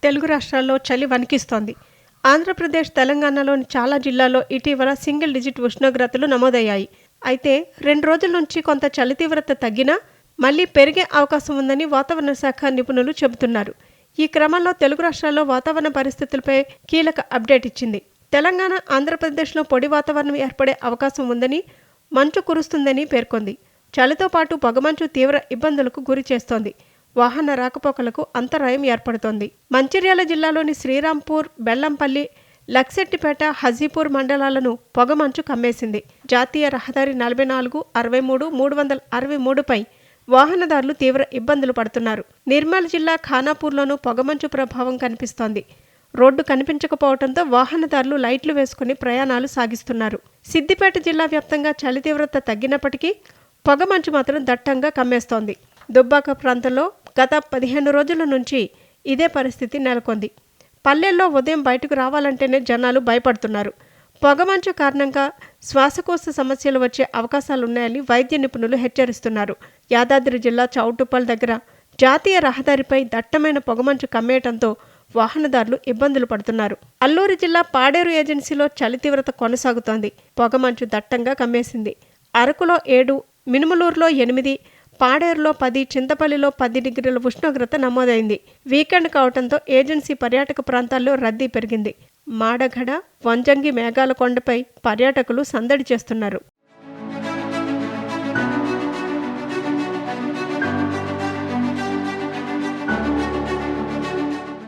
తెలుగు రాష్ట్రాల్లో చలి వణికిస్తోంది. ఆంధ్రప్రదేశ్, తెలంగాణలోని చాలా జిల్లాల్లో ఇటీవల సింగిల్ డిజిట్ ఉష్ణోగ్రతలు నమోదయ్యాయి. అయితే 2 రోజుల నుంచి కొంత చలి తీవ్రత తగ్గినా మళ్లీ పెరిగే అవకాశం ఉందని వాతావరణ శాఖ నిపుణులు చెబుతున్నారు. ఈ క్రమంలో తెలుగు రాష్ట్రాల్లో వాతావరణ పరిస్థితులపై కీలక అప్డేట్ ఇచ్చింది. తెలంగాణ, ఆంధ్రప్రదేశ్లో పొడి వాతావరణం ఏర్పడే అవకాశం ఉందని, మంచు కురుస్తుందని పేర్కొంది. చలితో పాటు పొగమంచు తీవ్ర ఇబ్బందులకు గురి చేస్తోంది. వాహన రాకపోకలకు అంతరాయం ఏర్పడుతోంది. మంచిర్యాల జిల్లాలోని శ్రీరాంపూర్, బెల్లంపల్లి, లక్సెట్టిపేట, హజీపూర్ మండలాలను పొగమంచు కమ్మేసింది. జాతీయ రహదారి 44, 63, 363పై వాహనదారులు తీవ్ర ఇబ్బందులు పడుతున్నారు. నిర్మల్ జిల్లా ఖానాపూర్లోనూ పొగమంచు ప్రభావం కనిపిస్తోంది. రోడ్డు కనిపించకపోవడంతో వాహనదారులు లైట్లు వేసుకుని ప్రయాణాలు సాగిస్తున్నారు. సిద్దిపేట జిల్లా వ్యాప్తంగా చలి తీవ్రత తగ్గినప్పటికీ పొగమంచు మాత్రం దట్టంగా కమ్మేస్తోంది. దుబ్బాక ప్రాంతంలో గత 15 రోజుల నుంచి ఇదే పరిస్థితి నెలకొంది. పల్లెల్లో ఉదయం బయటకు రావాలంటేనే జనాలు భయపడుతున్నారు. పొగమంచు కారణంగా శ్వాసకోశ సమస్యలు వచ్చే అవకాశాలున్నాయని వైద్య నిపుణులు హెచ్చరిస్తున్నారు. యాదాద్రి జిల్లా చౌటుప్పల్ దగ్గర జాతీయ రహదారిపై దట్టమైన పొగమంచు కమ్మేయడంతో వాహనదారులు ఇబ్బందులు పడుతున్నారు. అల్లూరు జిల్లా పాడేరు ఏజెన్సీలో చలి తీవ్రత కొనసాగుతోంది. పొగమంచు దట్టంగా కమ్మేసింది. అరకులో 7, మినుములూరులో 8, పాడేరులో 10, చింతపల్లిలో 10 డిగ్రీల ఉష్ణోగ్రత నమోదైంది. వీకెండ్ కావడంతో ఏజెన్సీ పర్యాటక ప్రాంతాల్లో రద్దీ పెరిగింది. మాడగడ, వంజంగి, మేఘాల కొండపై పర్యాటకులు సందడి చేస్తున్నారు.